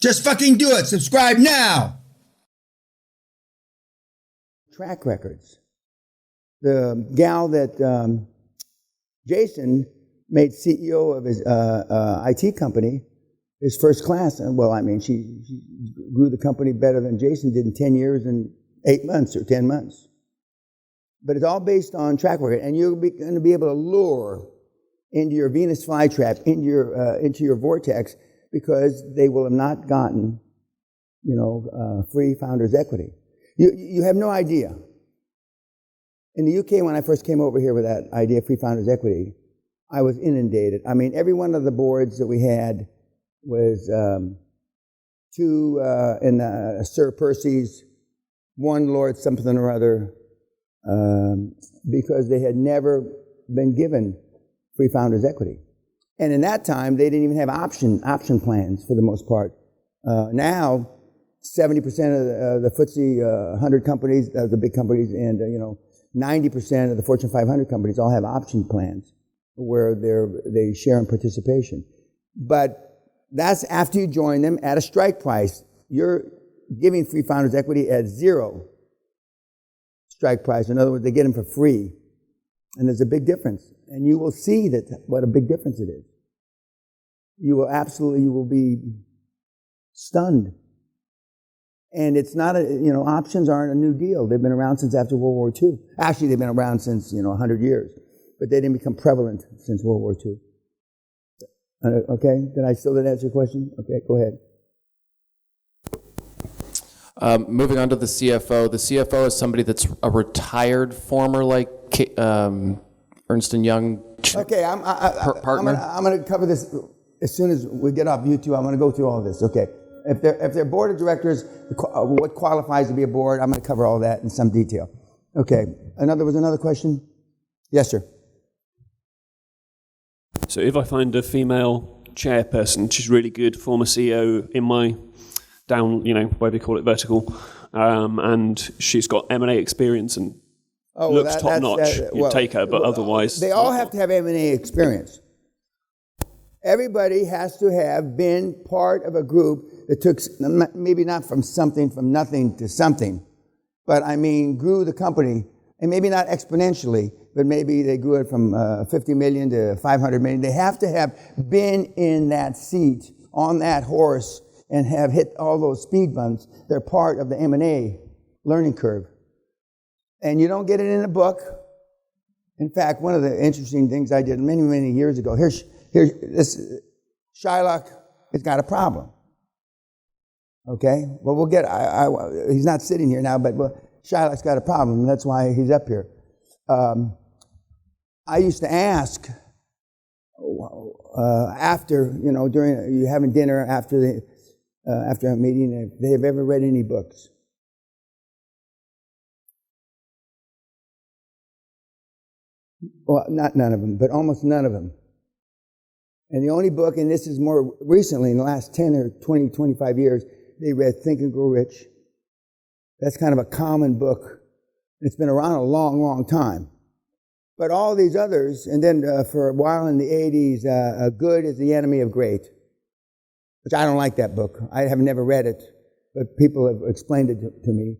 Just fucking do it. Subscribe now. Track records. The gal that Jason made CEO of his IT company, his first class. Well, I mean, she grew the company better than Jason did in 10 years and 8 months or 10 months. But it's all based on track record, and you're going to be able to lure into your Venus flytrap, into your vortex, because they will have not gotten, free founders equity. You have no idea. In the UK, when I first came over here with that idea of free founders equity, I was inundated. I mean, every one of the boards that we had was two in Sir Percy's, one Lord something or other, because they had never been given free founders equity. And in that time, they didn't even have option plans for the most part. Now, 70% of the FTSE 100 companies, the big companies, and 90% of the Fortune 500 companies all have option plans where they share in participation. But that's after you join them at a strike price. You're giving free founders equity at 0 strike price. In other words, they get them for free. And there's a big difference. And you will see what a big difference it is. You will be stunned. And it's not options aren't a new deal. They've been around since after World War II. Actually, they've been around since, 100 years. But they didn't become prevalent since World War II. Okay? Did I still answer your question? Okay, go ahead. Moving on to the CFO. The CFO is somebody that's a retired former, like Ernst & Young partner. I'm going to cover this as soon as we get off YouTube. I'm going to go through all of this. Okay. If they're board of directors, what qualifies to be a board, I'm going to cover all that in some detail. Okay. Was another question? Yes, sir. So if I find a female chairperson, she's really good, former CEO in my down, whatever you call it, vertical, and she's got M&A experience and looks top notch, you'd take her, but otherwise... They all have to have M&A experience. Everybody has to have been part of a group that took, maybe not from nothing to something, but grew the company, and maybe not exponentially, but maybe they grew it from 50 million to 500 million. They have to have been in that seat, on that horse, and have hit all those speed bumps. They're part of the M&A learning curve. And you don't get it in a book. In fact, one of the interesting things I did many, many years ago, here's this, Shylock has got a problem. Okay? Well, we'll get, he's not sitting here now, but Shylock's got a problem, and that's why he's up here. I used to ask, after, during, you having dinner after a meeting, if they have ever read any books. Well, not none of them, but almost none of them. And the only book, and this is more recently, in the last 10 or 20, 25 years, they read Think and Grow Rich. That's kind of a common book. It's been around a long, long time. But all these others, and then for a while in the 80s, Good is the Enemy of Great, which I don't like that book. I have never read it, but people have explained it to me.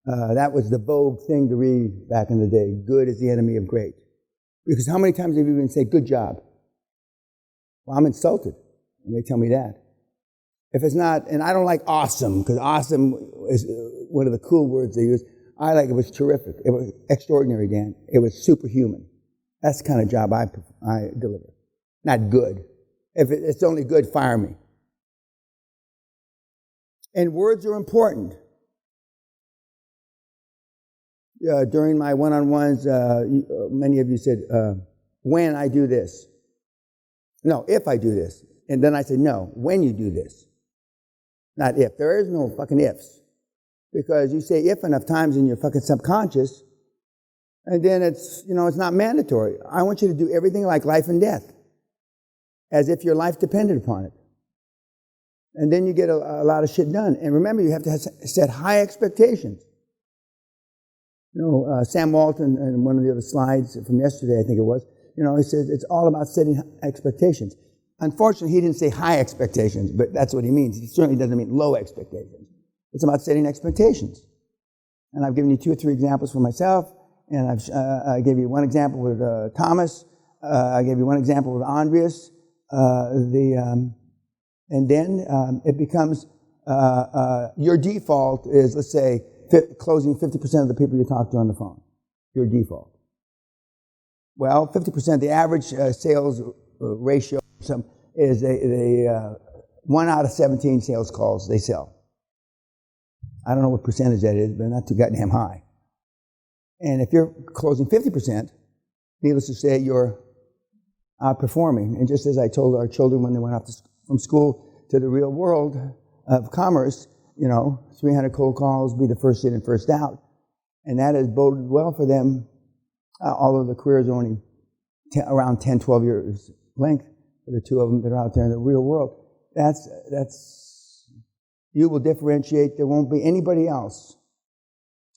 That was the vogue thing to read back in the day. Good is the enemy of great. Because how many times have you even said, good job? Well, I'm insulted when they tell me that. If it's not, and I don't like awesome, because awesome is one of the cool words they use. I like it was terrific. It was extraordinary, Dan. It was superhuman. That's the kind of job I deliver. Not good. If it's only good, fire me. And words are important. During my one-on-ones, many of you said, when I do this. No, if I do this. And then I said, no, when you do this. Not if. There is no fucking ifs. Because you say if enough times in your fucking subconscious, and then it's not mandatory. I want you to do everything like life and death, as if your life depended upon it. And then you get a lot of shit done. And remember, you have to set high expectations. Sam Walton, in one of the other slides from yesterday, I think it was, he says it's all about setting expectations. unfortunately, he didn't say high expectations, but that's what he means. He certainly doesn't mean low expectations. It's about setting expectations. And I've given you 2 or 3 examples for myself, and I gave you one example with Thomas. I gave you one example with Andreas. And then it becomes your default is, let's say, closing 50% of the people you talk to on the phone. Your default. Well, 50%, the average sales ratio is 1 out of 17 sales calls they sell. I don't know what percentage that is, but not too goddamn high. And if you're closing 50%, needless to say, you're outperforming. And just as I told our children when they went off from school to the real world of commerce, 300 cold calls, be the first in and first out. And that has boded well for them, although the career is only around 10, 12 years length for the 2 of them that are out there in the real world. That's you will differentiate. There won't be anybody else.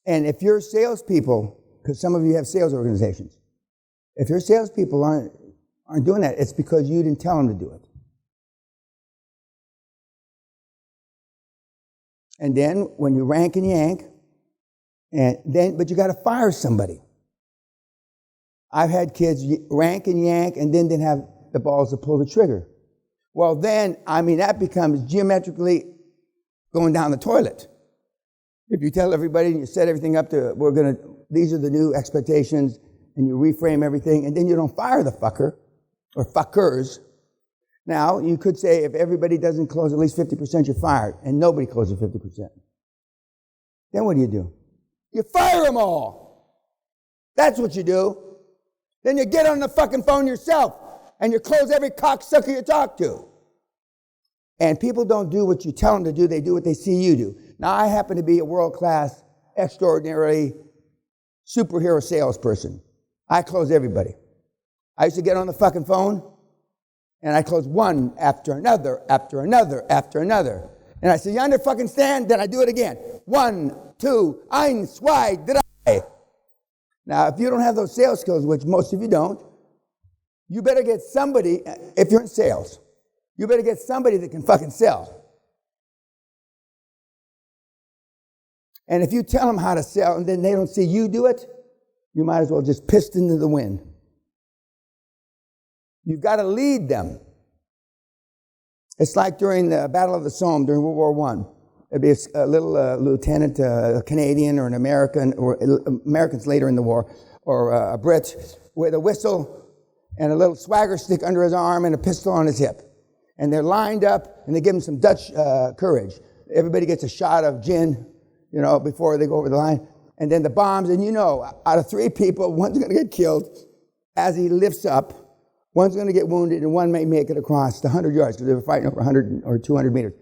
And if your salespeople, because some of you have sales organizations, if your salespeople aren't doing that, it's because you didn't tell them to do it. And then when you rank and yank, but you got to fire somebody. I've had kids rank and yank and then didn't have the balls to pull the trigger. Well, then, that becomes geometrically going down the toilet. If you tell everybody and you set everything up to, these are the new expectations, and you reframe everything, and then you don't fire the fucker or fuckers. Now, you could say if everybody doesn't close at least 50%, you're fired, and nobody closes 50%. Then what do? You fire them all. That's what you do. Then you get on the fucking phone yourself, and you close every cocksucker you talk to. And people don't do what you tell them to do, they do what they see you do. Now, I happen to be a world-class, extraordinary superhero salesperson. I close everybody. I used to get on the fucking phone, and I close one after another, after another, after another. And I say, you understand? Then I do it again. 1, 2, 1, 2, 3. Now, if you don't have those sales skills, which most of you don't, you better get somebody, if you're in sales, you better get somebody that can fucking sell. And if you tell them how to sell and then they don't see you do it, you might as well just piss into the wind. You've got to lead them. It's like during the Battle of the Somme, during World War I. There'd be a little lieutenant, a Canadian or an American, or Americans later in the war, or a Brit, with a whistle and a little swagger stick under his arm and a pistol on his hip. And they're lined up, and they give him some Dutch courage. Everybody gets a shot of gin, before they go over the line. And then the bombs, and out of 3 people, one's going to get killed as he lifts up. One's going to get wounded, and one may make it across the 100 yards, because they were fighting over 100 or 200 meters.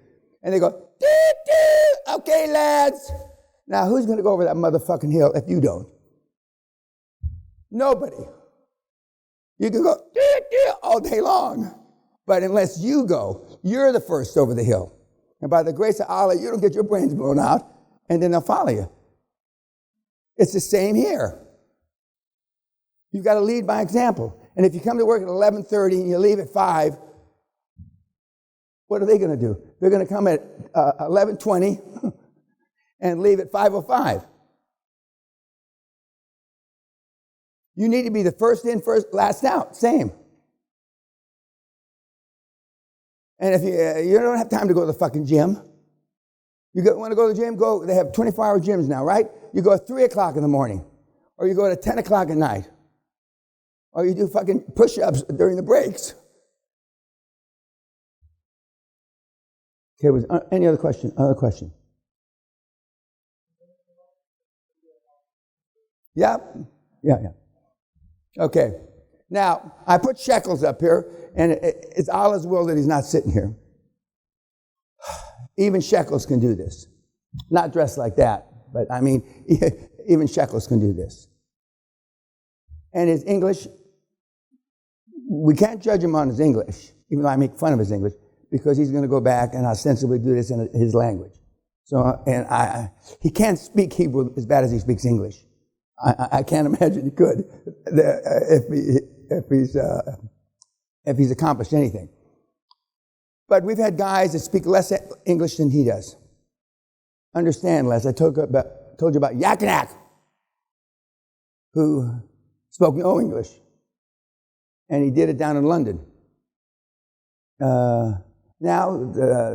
And they go, doo-doo, okay, lads. Now, who's going to go over that motherfucking hill if you don't? Nobody. You can go doo-doo all day long. But unless you go, you're the first over the hill. And by the grace of Allah, you don't get your brains blown out, and then they'll follow you. It's the same here. You've got to lead by example. And if you come to work at 11:30 and you leave at 5, what are they going to do? They're going to come at 11:20 and leave at 5:05. You need to be the first in, last out. Same. And if you don't have time to go to the fucking gym, you want to go to the gym, go. They have 24-hour gyms now, right? You go at 3 o'clock in the morning, or you go at 10 o'clock at night, or you do fucking push-ups during the breaks. Okay, any other question? Other question? Yeah. Okay. Now, I put shekels up here, and it's Allah's will that he's not sitting here. Even shekels can do this. Not dressed like that, but even shekels can do this. And his English, we can't judge him on his English, even though I make fun of his English, because he's going to go back and ostensibly do this in his language. So, he can't speak Hebrew as bad as he speaks English. I can't imagine he could if he's accomplished anything. But we've had guys that speak less English than he does. Understand, Les, I told you about Yakinac, who spoke no English, and he did it down in London. Now,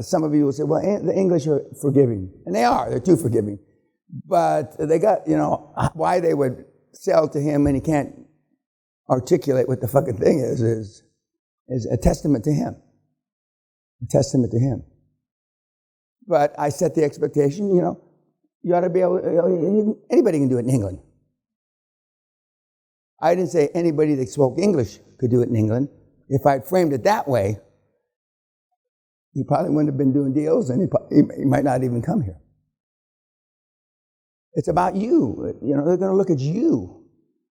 some of you will say, well, the English are forgiving. And they are. They're too forgiving. But they got, why they would sell to him and he can't articulate what the fucking thing is a testament to him. A testament to him. But I set the expectation, you ought to be able, anybody can do it in England. I didn't say anybody that spoke English could do it in England. If I'd framed it that way, he probably wouldn't have been doing deals, and he might not even come here. It's about you. They're going to look at you,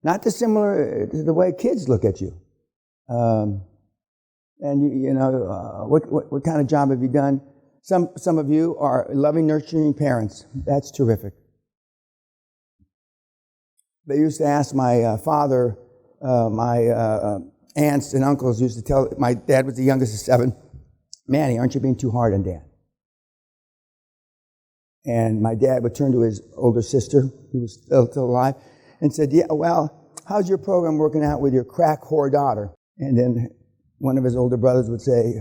not dissimilar to the way kids look at you. And what kind of job have you done? Some of you are loving, nurturing parents. That's terrific. They used to ask my father, my aunts and uncles used to tell, my dad was the youngest of 7, Manny, aren't you being too hard on Dad? And my dad would turn to his older sister, who was still alive, and said, yeah, well, how's your program working out with your crack whore daughter? And then one of his older brothers would say,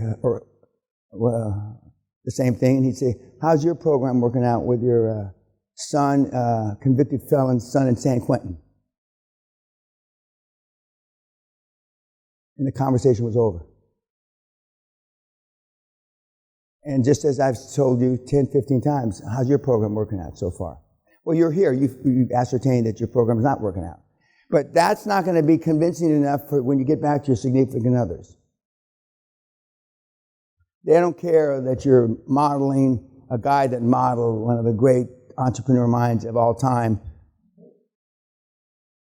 the same thing, and he'd say, how's your program working out with your son, convicted felon's son in San Quentin? And the conversation was over. And just as I've told you 10, 15 times, how's your program working out so far? Well, you're here. You've ascertained that your program is not working out. But that's not going to be convincing enough for when you get back to your significant others. They don't care that you're modeling a guy that modeled one of the great entrepreneur minds of all time.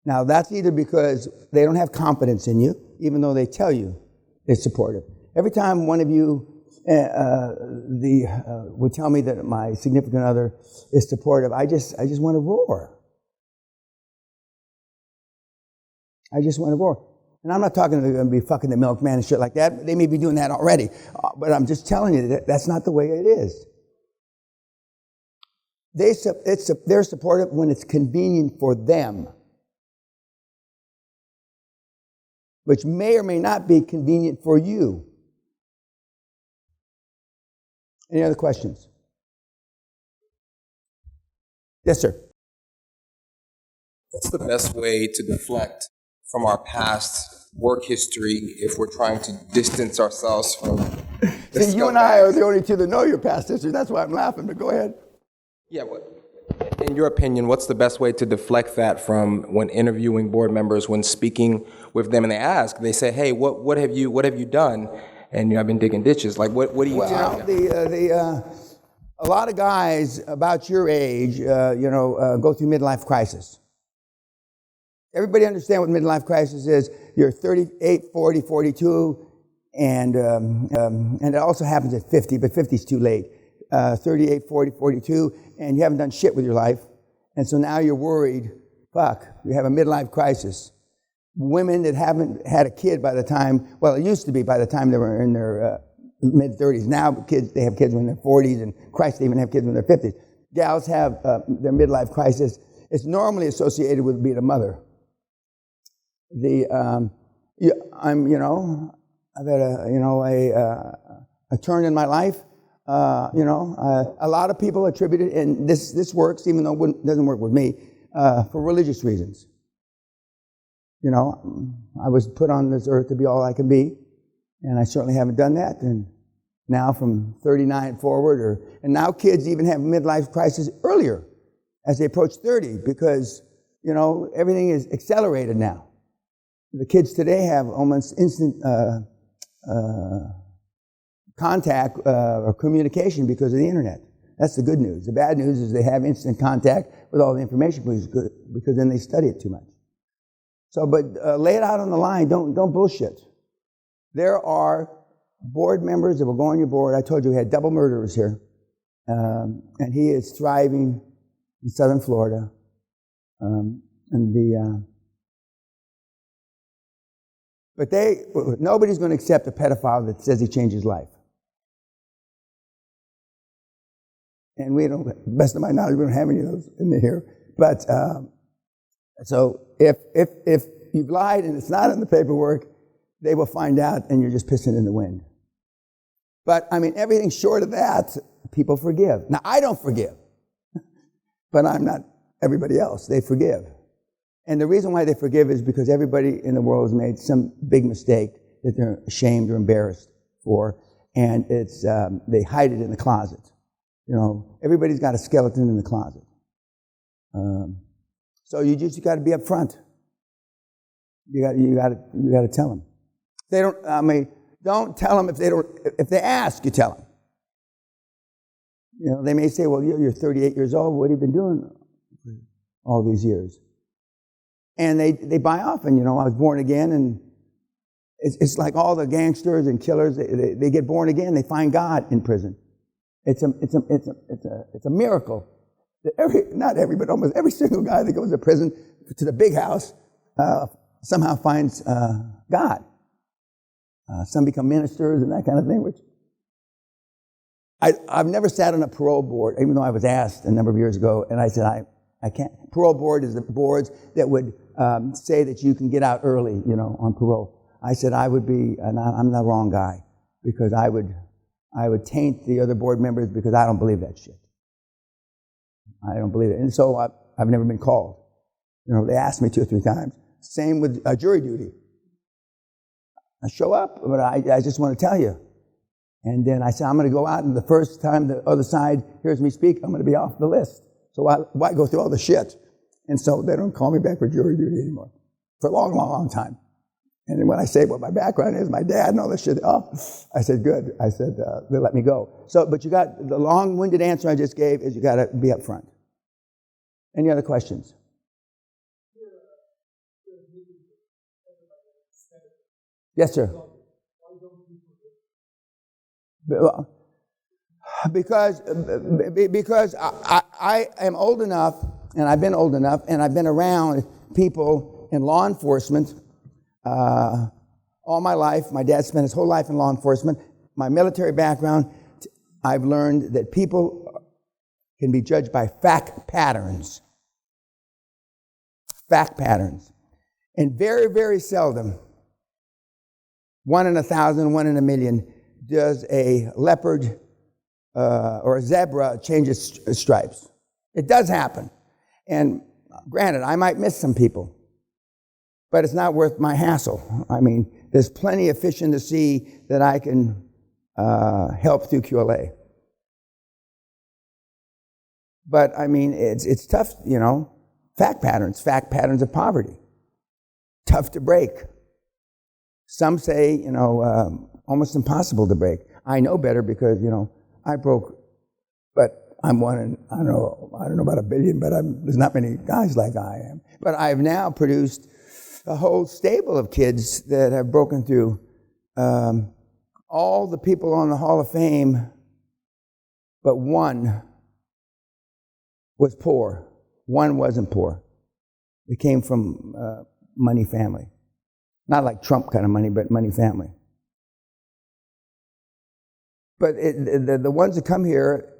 Now, that's either because they don't have confidence in you, even though they tell you they're supportive. Every time one of you would tell me that my significant other is supportive, I just want to roar. I just want to roar. And I'm not talking they're going to be fucking the milkman and shit like that. They may be doing that already. But I'm just telling you that that's not the way it is. They're supportive when it's convenient for them, which may or may not be convenient for you. Any other questions? Yes, sir. What's the best way to deflect from our past work history if we're trying to distance ourselves from the See, you and I are the only two that know your past history. That's why I'm laughing, but go ahead. Yeah, in your opinion, what's the best way to deflect that from when interviewing board members, when speaking with them and they say, hey, what have you done? And I've been digging ditches. Like, what do you do? A lot of guys about your age, go through midlife crisis. Everybody understand what midlife crisis is? You're 38, 40, 42, and it also happens at 50, but 50 is too late. 38, 40, 42, and you haven't done shit with your life. And so now you're worried, fuck, you have a midlife crisis. Women that haven't had a kid by the time, well, it used to be by the time they were in their mid-30s. Now they have kids when they're 40s, and Christ, they even have kids when they're 50s. Gals have their midlife crisis. It's normally associated with being a mother. I've had a turn in my life. A lot of people attribute it, and this works, even though it doesn't work with me, for religious reasons. I was put on this earth to be all I can be, and I certainly haven't done that. And now from 39 forward, and now kids even have midlife crisis earlier as they approach 30 because, everything is accelerated now. The kids today have almost instant contact or communication because of the internet. That's the good news. The bad news is they have instant contact with all the information because then they study it too much. So, but lay it out on the line. Don't bullshit. There are board members that will go on your board. I told you we had double murderers here. And he is thriving in Southern Florida. But nobody's going to accept a pedophile that says he changed his life. And we don't, best of my knowledge, we don't have any of those in here. But so if you've lied and it's not in the paperwork, they will find out and you're just pissing in the wind. But I mean, everything short of that, people forgive. Now, I don't forgive, but I'm not everybody else. They forgive. And the reason why they forgive is because everybody in the world has made some big mistake that they're ashamed or embarrassed for, and it's they hide it in the closet. You know, everybody's got a skeleton in the closet. So you got to be up front. You got to tell them. They don't. I mean, don't tell them if they don't. If they ask, you tell them. You know, they may say, "Well, you're 38 years old. What have you been doing all these years?" And they buy off. And you know, I was born again, and it's like all the gangsters and killers. They get born again. They find God in prison. It's a miracle. Not every, but almost every single guy that goes to prison, to the big house, somehow finds God. Some become ministers and that kind of thing, which I've never sat on a parole board, even though I was asked a number of years ago, and I said, I can't. Parole board is the boards that would say that you can get out early, you know, on parole. I said I would be, and I'm the wrong guy, because I would taint the other board members, because I don't believe that shit. I don't believe it. And so I've never been called. You know, they asked me 2 or 3 times. Same with jury duty. I show up, but I just want to tell you. And then I said, I'm going to go out, and the first time the other side hears me speak, I'm going to be off the list. So why go through all the shit? And so they don't call me back for jury duty anymore. For a long, long, long time. And then when I say what my background is, my dad and all this shit, I said, good. I said, they let me go. So, but you got, the long-winded answer I just gave is you got to be up front. Any other questions? Yes, sir. Because I am old enough, and I've been old enough, and I've been around people in law enforcement all my life. My dad spent his whole life in law enforcement. My military background, I've learned that people can be judged by fact patterns. Fact patterns. And very, very seldom, 1 in 1,000, 1 in a million, does a leopard or a zebra change its stripes. It does happen. And granted, I might miss some people, but it's not worth my hassle. I mean, there's plenty of fish in the sea that I can help through QLA. But, I mean, it's tough, you know. Fact patterns of poverty. Tough to break. Some say, you know, almost impossible to break. I know better because, you know, I broke, but I'm one in, I don't know about 1 billion, but there's not many guys like I am. But I've now produced a whole stable of kids that have broken through. All the people on the Hall of Fame, but one was poor. One wasn't poor. They came from money family. Not like Trump kind of money, but money family. But the ones that come here,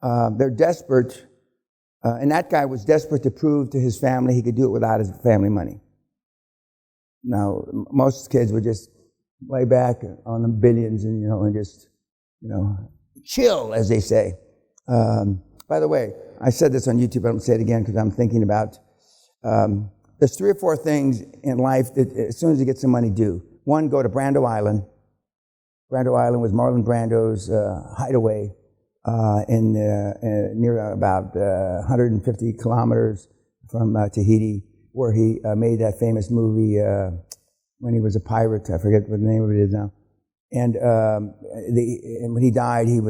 they're desperate. And that guy was desperate to prove to his family he could do it without his family money. Now, most kids would just lay back on the billions and, you know, and just, you know, chill, as they say. By the way, I said this on YouTube, but I'm going to say it again because I'm thinking about, there's 3 or 4 things in life that as soon as you get some money, do. 1, go to Brando Island. Brando Island was Marlon Brando's hideaway near about 150 kilometers from Tahiti, where he made that famous movie when he was a pirate. I forget what the name of it is now. And when he died, he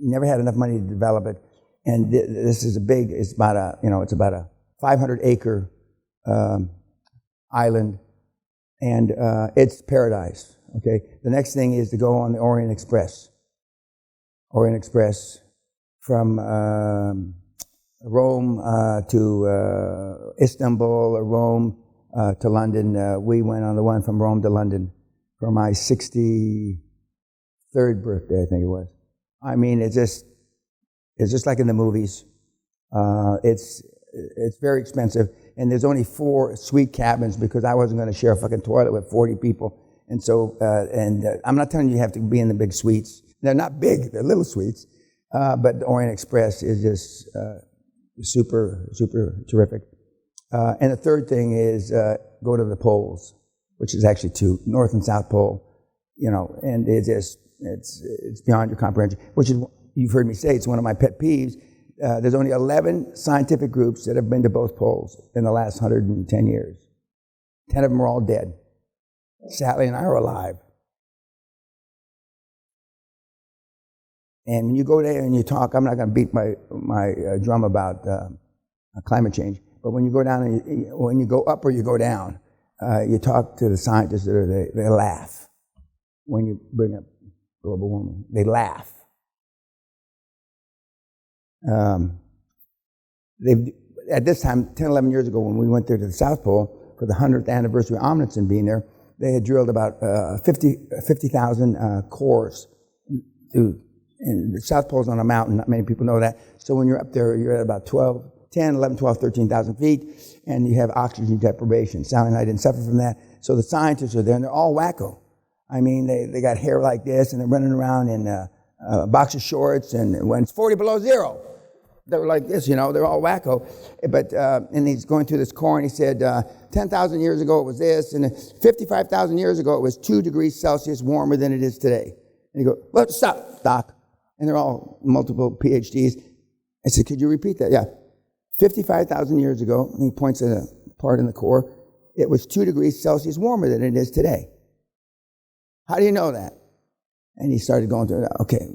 never had enough money to develop it. And this is it's about a 500-acre island, and it's paradise. Okay. The next thing is to go on the Orient Express. Orient Express from Rome to Istanbul, or Rome to London. We went on the one from Rome to London for my 63rd birthday, I think it was. I mean, it's It's just like in the movies. It's very expensive, and there's only 4 suite cabins because I wasn't going to share a fucking toilet with 40 people. And so, I'm not telling you have to be in the big suites. They're not big; they're little suites. But the Orient Express is just super, super terrific. And the third thing is go to the poles, which is actually 2, North and South Pole. And it's beyond your comprehension. Which is, you've heard me say, it's one of my pet peeves. There's only 11 scientific groups that have been to both poles in the last 110 years. 10 of them are all dead. Sally and I are alive. And when you go there and you talk, I'm not going to beat my drum about climate change, but when you go down, when you go up or you go down, you talk to the scientists that are there, they laugh. When you bring up global warming, they laugh. At this time, 10, 11 years ago, when we went there to the South Pole for the 100th anniversary of Amundsen being there, they had drilled about 50,000 cores. And the South Pole's on a mountain, not many people know that. So when you're up there, you're at about 13,000 feet, and you have oxygen deprivation. Sally and I didn't suffer from that. So the scientists are there, and they're all wacko. I mean, they got hair like this, and they're running around in boxer shorts, and when it's 40 below zero, they're like this, they're all wacko. But, and he's going through this core, and he said, 10,000 years ago it was this, and 55,000 years ago it was 2 degrees Celsius warmer than it is today. And you go, well, stop, Doc. And they're all multiple PhDs. I said, could you repeat that? Yeah. 55,000 years ago, and he points at a part in the core, it was 2 degrees Celsius warmer than it is today. How do you know that? And he started going through, okay,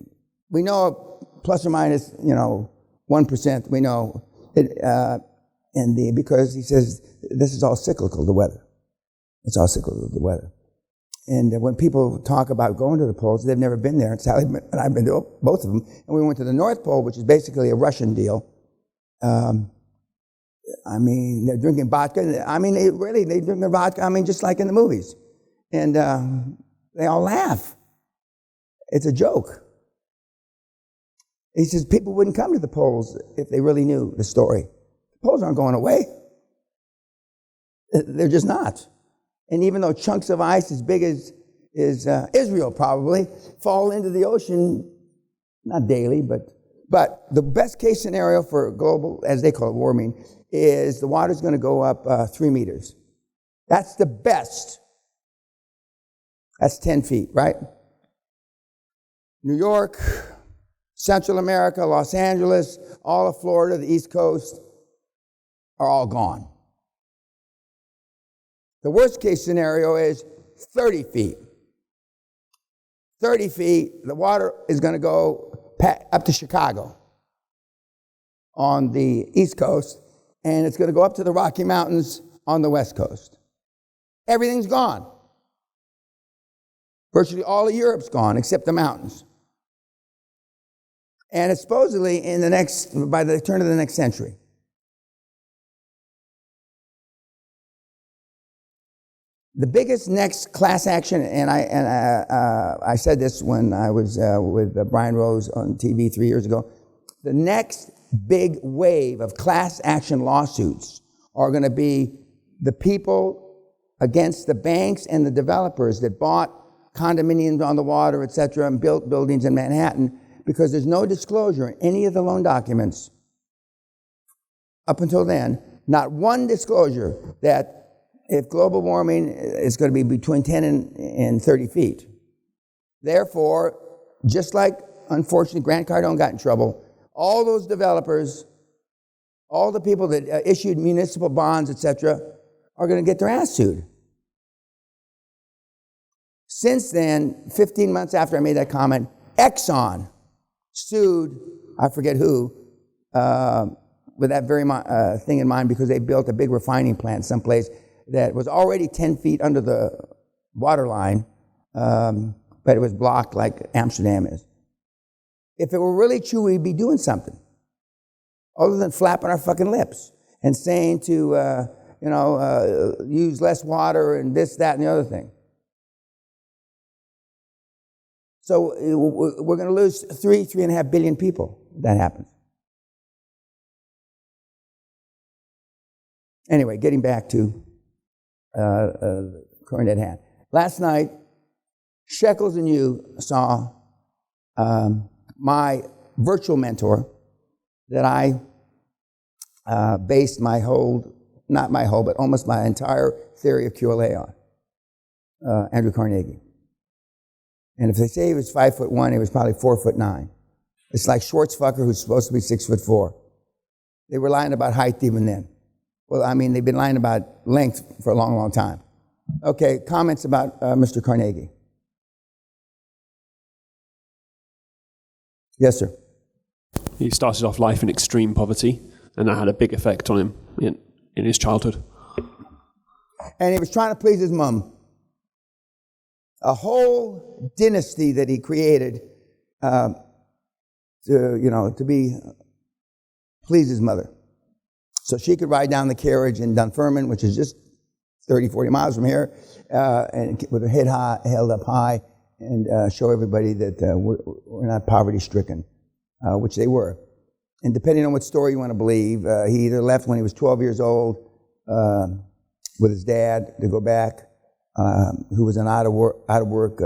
we know plus or minus, 1%, we know it, because he says this is all cyclical, the weather. It's all cyclical, the weather. And when people talk about going to the poles, they've never been there. And Sally and I've been to both of them. And we went to the North Pole, which is basically a Russian deal. They're drinking vodka. They drink their vodka, just like in the movies. And they all laugh. It's a joke. He says people wouldn't come to the poles if they really knew the story. The poles aren't going away. They're just not. And even though chunks of ice as big as Israel probably fall into the ocean, not daily, but the best case scenario for global, as they call it, warming, is the water's going to go up 3 meters. That's the best. That's 10 feet, right? New York, Central America, Los Angeles, all of Florida, the East Coast, are all gone. The worst case scenario is 30 feet. 30 feet, the water is going to go up to Chicago on the East Coast, and it's going to go up to the Rocky Mountains on the West Coast. Everything's gone. Virtually all of Europe's gone except the mountains. And it's supposedly by the turn of the next century. The biggest next class action, and I said this when I was with Brian Rose on TV 3 years ago, the next big wave of class action lawsuits are going to be the people against the banks and the developers that bought condominiums on the water, et cetera, and built buildings in Manhattan, because there's no disclosure in any of the loan documents up until then, not one disclosure that if global warming is going to be between 10 and 30 feet. Therefore, just like, unfortunately, Grant Cardone got in trouble, all those developers, all the people that issued municipal bonds, etc., are going to get their ass sued. Since then, 15 months after I made that comment, Exxon sued, I forget who, with that very thing in mind, because they built a big refining plant someplace that was already 10 feet under the water line, but it was blocked like Amsterdam is. If it were really true, we'd be doing something other than flapping our fucking lips and saying to, use less water and this, that, and the other thing. So we're going to lose 3.5 billion people if that happens. Anyway, getting back to current at hand. Last night, Shekels and you saw my virtual mentor that I based my whole, not my whole, but almost my entire theory of QLA on, Andrew Carnegie. And if they say he was 5'1", he was probably 4'9". It's like Schwartzfucker, who's supposed to be 6'4". They were lying about height even then. Well, I mean, they've been lying about length for a long, long time. Okay, comments about Mr. Carnegie. Yes, sir. He started off life in extreme poverty, and that had a big effect on him in his childhood. And he was trying to please his mom. A whole dynasty that he created to please his mother. So she could ride down the carriage in Dunfermline, which is just 30, 40 miles from here, and with her head held up high, and show everybody that we're not poverty-stricken, which they were. And depending on what story you want to believe, he either left when he was 12 years old with his dad to go back, who was an out-of-work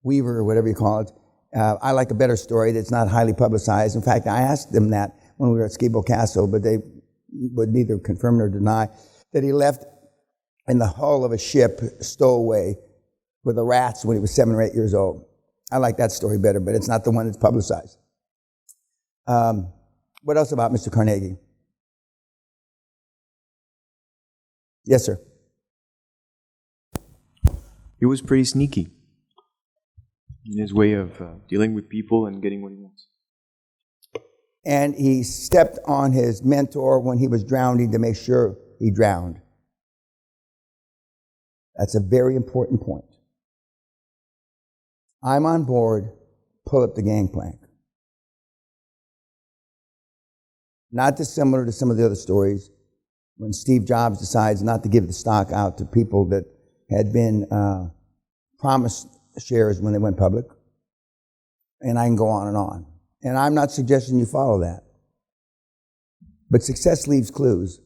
weaver, or whatever you call it. I like a better story that's not highly publicized. In fact, I asked them that when we were at Guthrie Castle, but they would neither confirm nor deny that he left in the hull of a ship stowaway with the rats when he was 7 or 8 years old. I like that story better, but it's not the one that's publicized. What else about Mr. Carnegie? Yes, sir. He was pretty sneaky in his way of dealing with people and getting what he wants. And he stepped on his mentor when he was drowning to make sure he drowned. That's a very important point. I'm on board, pull up the gangplank. Not dissimilar to some of the other stories when Steve Jobs decides not to give the stock out to people that had been promised shares when they went public. And I can go on and on. And I'm not suggesting you follow that. But success leaves clues.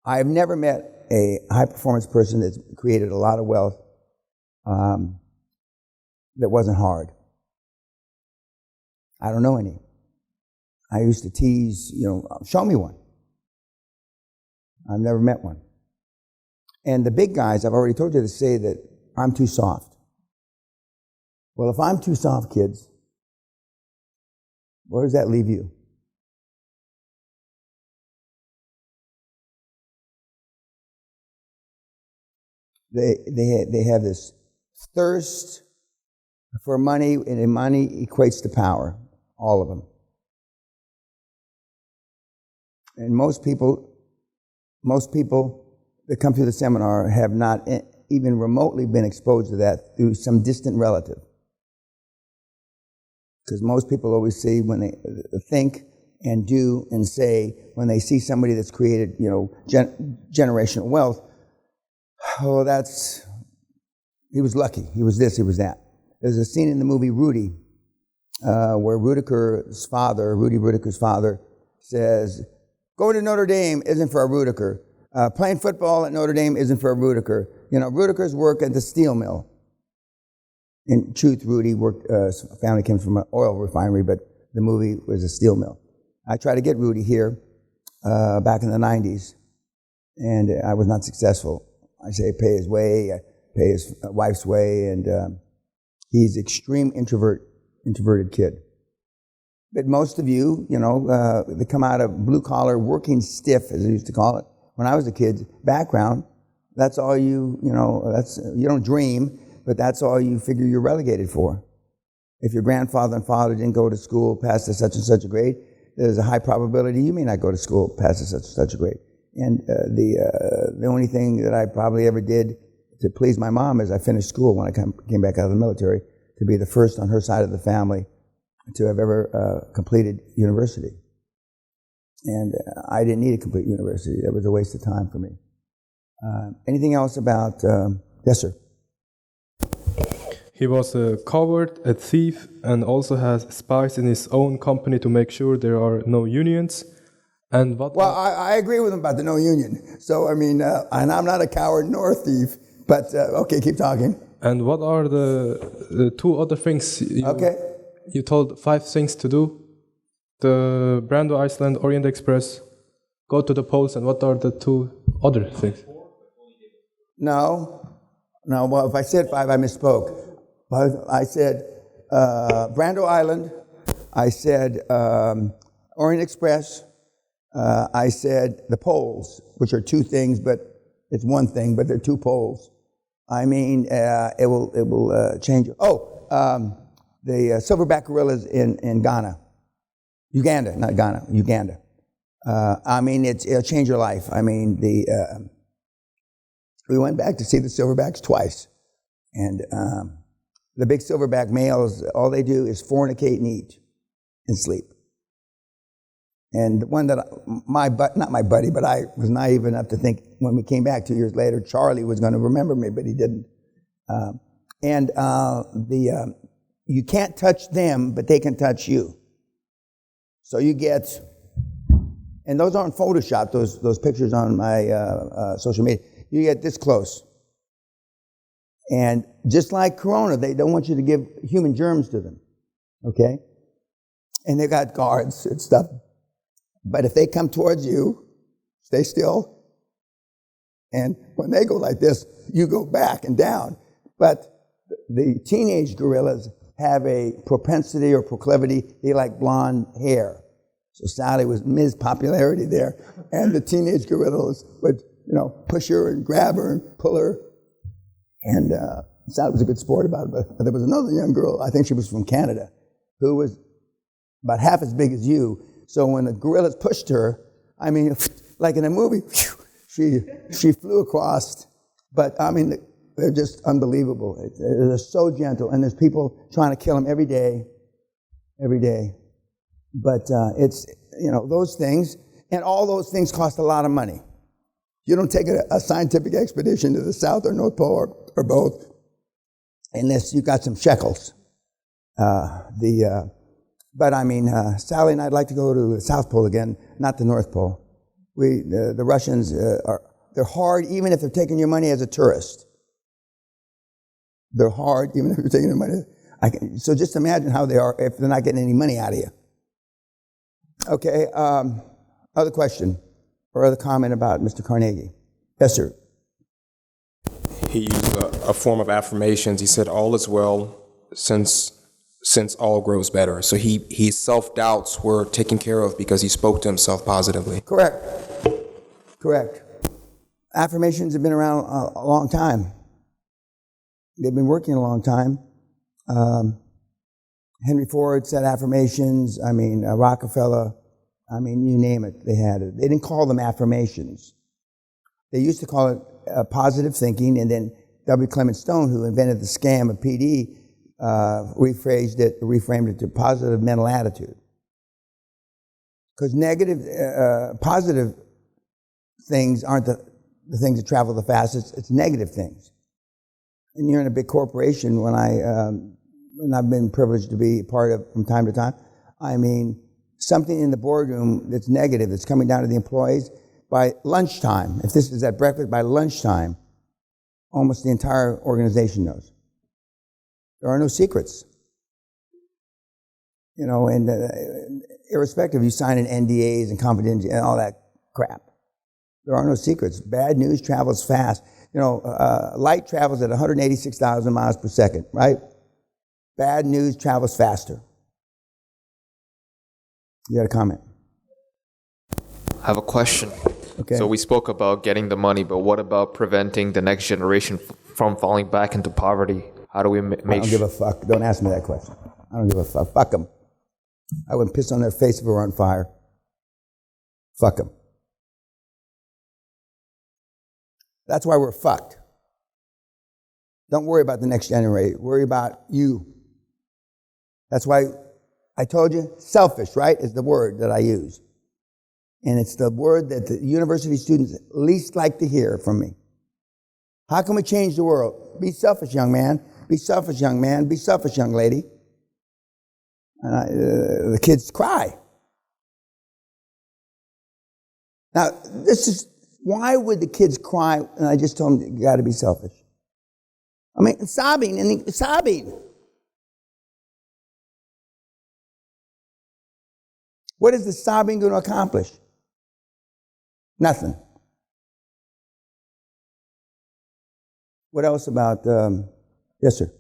I have never met a high-performance person that's created a lot of wealth that wasn't hard. I don't know any. I used to tease, show me one. I've never met one. And the big guys, I've already told you to say that I'm too soft. Well, if I'm too soft, kids, where does that leave you? They have this thirst for money, and money equates to power, all of them. And most people that come through the seminar have not even remotely been exposed to that through some distant relative. Because most people always see when they think and do and say, when they see somebody that's created, generational wealth, oh, he was lucky. He was this, he was that. There's a scene in the movie Rudy where Rudy Rudiker's father says, going to Notre Dame isn't for a Rudiker. Playing football at Notre Dame isn't for a Rudiker. Rudiker's work at the steel mill. In truth, Rudy worked, his family came from an oil refinery, but the movie was a steel mill. I tried to get Rudy here back in the 90s, and I was not successful. I say pay his way, pay his wife's way, and he's extreme introverted kid. But most of you, they come out of blue-collar, working stiff, as they used to call it, when I was a kid, background, that's all you don't dream, but that's all you figure you're relegated for. If your grandfather and father didn't go to school past a such and such a grade, there's a high probability you may not go to school past a such and such a grade. And the only thing that I probably ever did to please my mom is I finished school when I came back out of the military to be the first on her side of the family to have ever completed university. And I didn't need a complete university. That was a waste of time for me. Anything else about, yes, sir? He was a coward, a thief, and also has spies in his own company to make sure there are no unions. And what? Well, I agree with him about the no union. So, I mean, and I'm not a coward nor a thief, but okay, keep talking. And what are the two other things you told 5 things to do? The Brando Iceland, Orient Express, go to the polls, and what are the 2 other things? No, well, if I said 5, I misspoke. I said Brando Island, I said Orient Express, I said the polls, which are 2 things, but it's 1 thing, but they're 2 polls. I mean, it will change. The silverback gorillas in Ghana. Uganda, not Ghana, Uganda. I mean, it'll change your life. I mean, we went back to see the silverbacks twice. And the big silverback males, all they do is fornicate and eat and sleep. And the one that, not my buddy, but I was naive enough to think when we came back 2 years later, Charlie was going to remember me, but he didn't. You can't touch them, but they can touch you. So you get, and those aren't photoshopped, those pictures on my social media. You get this close. And just like Corona, they don't want you to give human germs to them, okay? And they got guards and stuff. But if they come towards you, stay still. And when they go like this, you go back and down. But the teenage gorillas have a propensity or proclivity, they like blonde hair. So Sally was Ms. Popularity there. And the teenage gorillas would, push her and grab her and pull her. And Sally was a good sport about it. But there was another young girl, I think she was from Canada, who was about half as big as you. So when the gorillas pushed her, I mean, like in a movie, she flew across. But I mean, they're just unbelievable. They're so gentle, and there's people trying to kill them every day. But it's, those things, and all those things cost a lot of money. You don't take a scientific expedition to the South or North Pole or both unless you got some shekels. But I mean, Sally and I'd like to go to the South Pole again, not the North Pole. The Russians they're hard even if they're taking your money as a tourist. They're hard even if you're taking their money. So just imagine how they are if they're not getting any money out of you. Okay, other question or other comment about Mr. Carnegie? Yes, sir. He used a form of affirmations. He said, all is well since all grows better. So his self-doubts were taken care of because he spoke to himself positively. Correct. Affirmations have been around a long time. They've been working a long time. Henry Ford said affirmations. I mean, Rockefeller. I mean, you name it, they had it. They didn't call them affirmations. They used to call it positive thinking, and then W. Clement Stone, who invented the scam of PD, reframed it to positive mental attitude. Because positive things aren't the things that travel the fastest, it's negative things. And you're in a big corporation, when I've been privileged to be part of from time to time, I mean, something in the boardroom that's negative, that's coming down to the employees, by lunchtime, if this is at breakfast, by lunchtime, almost the entire organization knows. There are no secrets. And irrespective, you sign in NDAs and confidentiality and all that crap. There are no secrets. Bad news travels fast. Light travels at 186,000 miles per second, right? Bad news travels faster. You got a comment? I have a question. Okay. So we spoke about getting the money, but what about preventing the next generation from falling back into poverty? How do we make sure? I don't give a fuck. Don't ask me that question. I don't give a fuck. Fuck them. I wouldn't piss on their face if it were on fire. Fuck them. That's why we're fucked. Don't worry about the next generation. Worry about you. That's why I told you, selfish, right, is the word that I use. And it's the word that the university students least like to hear from me. How can we change the world? Be selfish, young man. Be selfish, young man. Be selfish, young lady. And the kids cry. Now, why would the kids cry? And I just told them, you got to be selfish. I mean, sobbing. What is the sobbing going to accomplish? Nothing. What else about, yes, sir?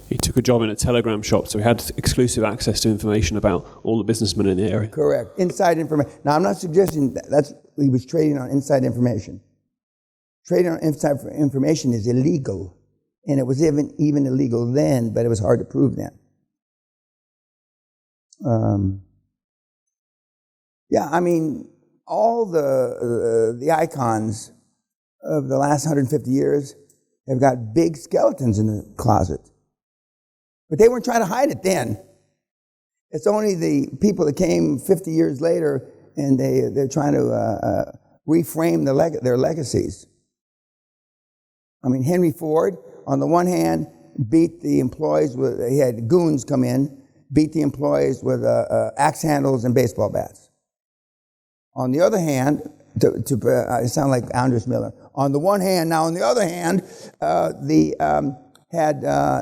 He took a job in a telegram shop, so he had exclusive access to information about all the businessmen in the area. Correct. Inside information. Now, I'm not suggesting that's he was trading on inside information. Trading on inside information is illegal. And it was even illegal then, but it was hard to prove then. Yeah, I mean, all the icons of the last 150 years have got big skeletons in the closet. But they weren't trying to hide it then. It's only the people that came 50 years later and they're trying to reframe their legacies. I mean, Henry Ford, on the one hand, beat the employees he had goons come in, beat the employees with axe handles and baseball bats. On the other hand, I sound like Andres Miller. On the one hand, now on the other hand,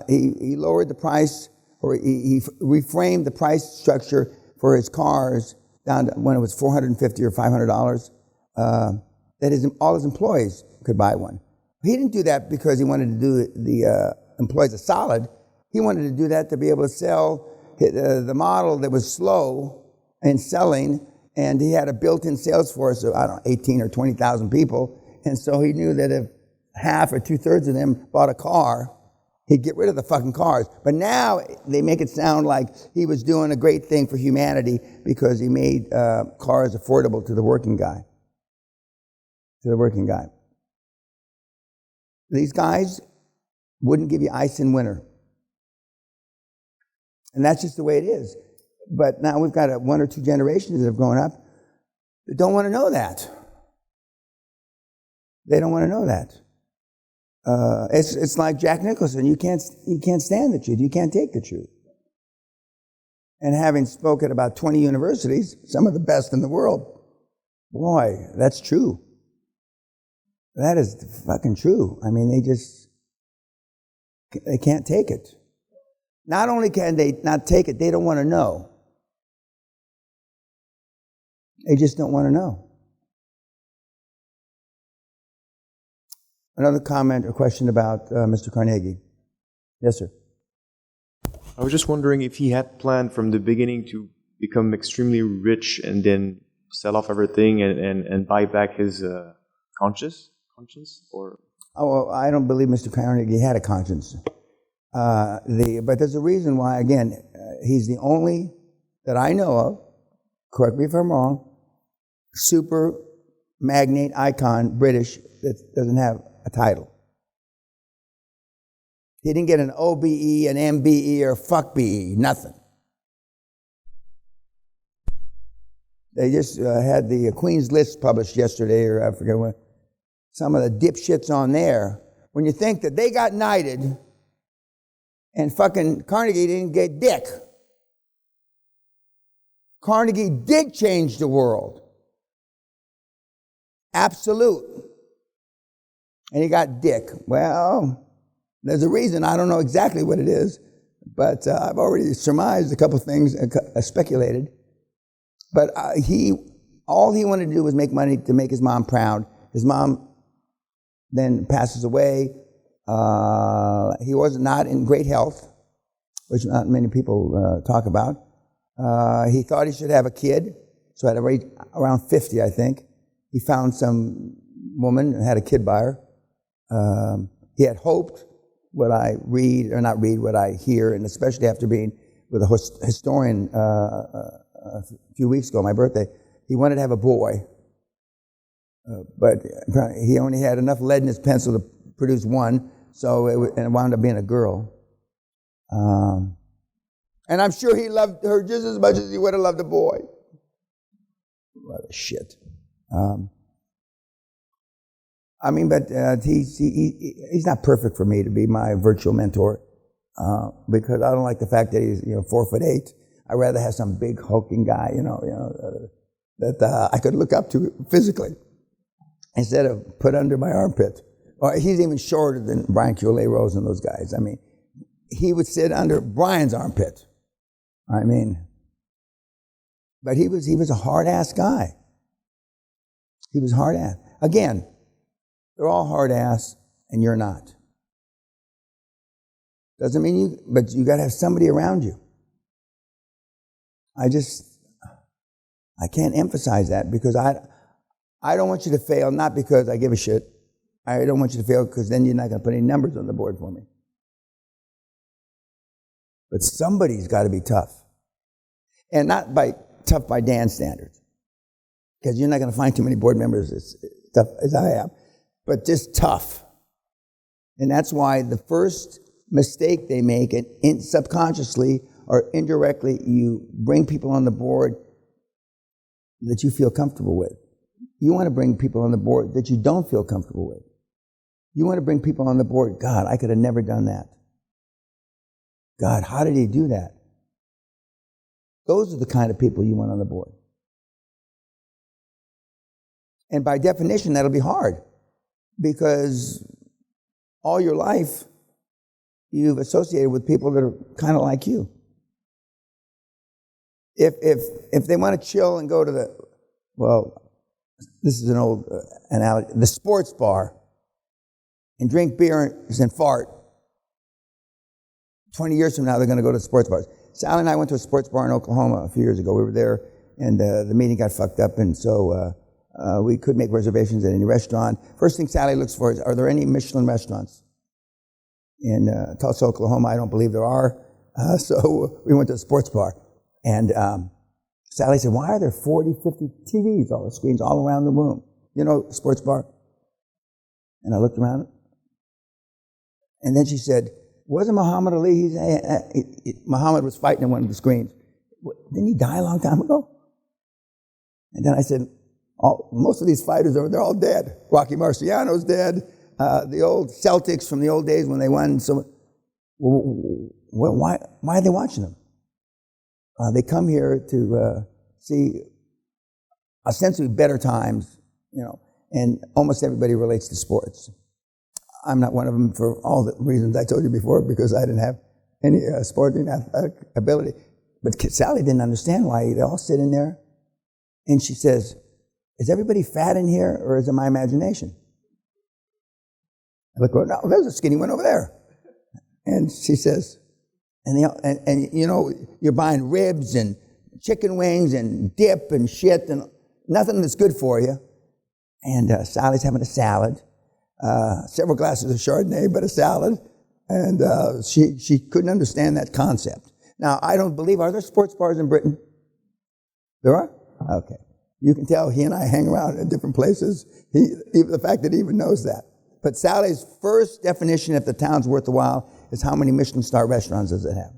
he lowered the price, or he reframed the price structure for his cars down to when it was $450 or $500, that all his employees could buy one. He didn't do that because he wanted to do the employees a solid. He wanted to do that to be able to sell the model that was slow in selling, and he had a built-in sales force of, 18 or 20,000 people, and so he knew that if half or two-thirds of them bought a car, he'd get rid of the fucking cars. But now they make it sound like he was doing a great thing for humanity because he made cars affordable to the working guy. These guys wouldn't give you ice in winter. And that's just the way it is. But now we've got one or two generations that have grown up that don't want to know that. They don't want to know that. It's like Jack Nicholson. You can't stand the truth. You can't take the truth. And having spoken at about 20 universities, some of the best in the world, boy, that's true. That is fucking true. I mean, they can't take it. Not only can they not take it, they don't want to know. They just don't want to know. Another comment or question about Mr. Carnegie. Yes, sir. I was just wondering if he had planned from the beginning to become extremely rich and then sell off everything and buy back his conscience, or? Oh, well, I don't believe Mr. Carnegie had a conscience. But there's a reason why, again, he's the only that I know of, correct me if I'm wrong, super magnate icon, British, that doesn't have a title. He didn't get an OBE, an MBE, or fuck BE, nothing. They just had the Queen's List published yesterday, or I forget what. Some of the dipshits on there. When you think that they got knighted and fucking Carnegie didn't get dick. Carnegie did change the world. Absolute. And he got dick. Well, there's a reason. I don't know exactly what it is, but I've already surmised a couple things, speculated. But all he wanted to do was make money to make his mom proud. His mom then passes away. He was not in great health, which not many people talk about. He thought he should have a kid, so at around 50, I think, he found some woman and had a kid by her. He had hoped what I read, or not read, what I hear, and especially after being with a historian a few weeks ago, my birthday, he wanted to have a boy. But he only had enough lead in his pencil to produce one, so it wound up being a girl. And I'm sure he loved her just as much as he would have loved a boy. What a shit. I mean, but he's not perfect for me to be my virtual mentor, because I don't like the fact that he's 4'8". I'd rather have some big hulking guy, that I could look up to physically instead of put under my armpit. Or he's even shorter than Brian QLA Rose and those guys. I mean, he would sit under Brian's armpit. I mean, but he was a hard-ass guy. He was hard-ass. Again, they're all hard-ass, and you're not. Doesn't mean but you got to have somebody around you. I can't emphasize that because I don't want you to fail, not because I give a shit. I don't want you to fail because then you're not going to put any numbers on the board for me. But somebody's got to be tough. And not tough by Dan's standards. Because you're not going to find too many board members as tough as I am. But just tough. And that's why the first mistake they make, and subconsciously or indirectly, you bring people on the board that you feel comfortable with. You want to bring people on the board that you don't feel comfortable with. You want to bring people on the board, God, I could have never done that. God, how did he do that? Those are the kind of people you want on the board. And by definition, that'll be hard because all your life you've associated with people that are kind of like you. If they want to chill and go to this is an old analogy, the sports bar, and drink beer and fart, 20 years from now, they're going to go to sports bars. Sally and I went to a sports bar in Oklahoma a few years ago. We were there, and the meeting got fucked up, and so we couldn't make reservations at any restaurant. First thing Sally looks for is, are there any Michelin restaurants? In Tulsa, Oklahoma, I don't believe there are. So we went to a sports bar. And Sally said, why are there 40, 50 TVs, all the screens all around the room? You know, sports bar? And I looked around. And then she said, wasn't Muhammad Ali, Muhammad was fighting in one of the screens. Didn't he die a long time ago? And then I said, most of these fighters, they're all dead. Rocky Marciano's dead. The old Celtics from the old days when they won. So, why are they watching them? They come here to see ostensibly better times, and almost everybody relates to sports. I'm not one of them for all the reasons I told you before because I didn't have any sporting ability. But Sally didn't understand why they all sit in there. And she says, is everybody fat in here or is it my imagination? I look, no, there's a skinny one over there. And she says, you're buying ribs and chicken wings and dip and shit and nothing that's good for you. And Sally's having a salad, several glasses of Chardonnay, but a salad. And she couldn't understand that concept. Now, I don't believe, are there sports bars in Britain? There are? Okay. You can tell he and I hang around in different places. The fact that he even knows that. But Sally's first definition, if the town's worth a while, is how many Michelin star restaurants does it have?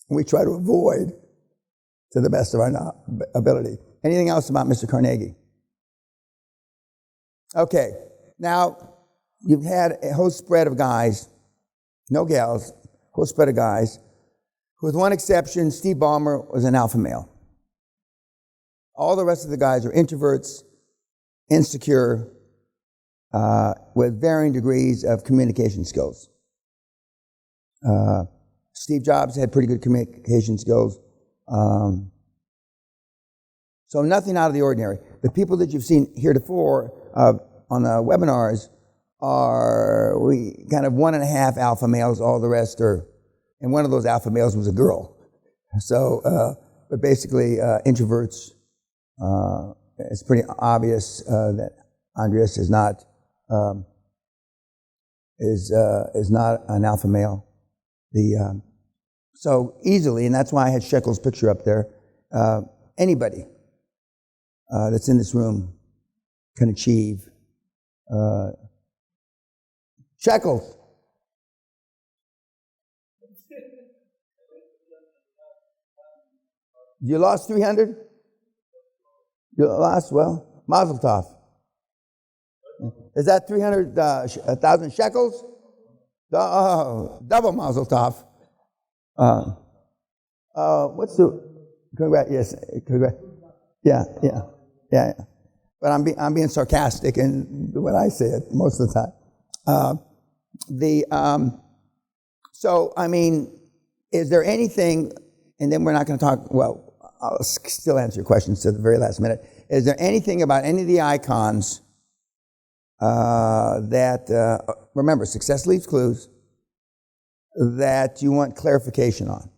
And we try to avoid to the best of our ability. Anything else about Mr. Carnegie? Okay, now you've had a whole spread of guys, no gals, whole spread of guys, with one exception, Steve Ballmer was an alpha male. All the rest of the guys are introverts, insecure, with varying degrees of communication skills. Steve Jobs had pretty good communication skills. So nothing out of the ordinary. The people that you've seen heretofore on the webinars are kind of 1.5 alpha males, all the rest are, and one of those alpha males was a girl. So, but basically introverts, it's pretty obvious that Andreas is not an alpha male. So easily, and that's why I had Shekel's picture up there, anybody that's in this room can achieve. Shekels. You lost 300? You lost, well, Mazel Tov. Is that 1,000 shekels? Double Mazel Tov. What's the Yes. Yeah. But I'm being sarcastic in what I said most of the time. So I mean, is there anything? And then we're not going to talk. Well, I'll still answer your questions to the very last minute. Is there anything about any of the icons that remember, success leaves clues, that you want clarification on?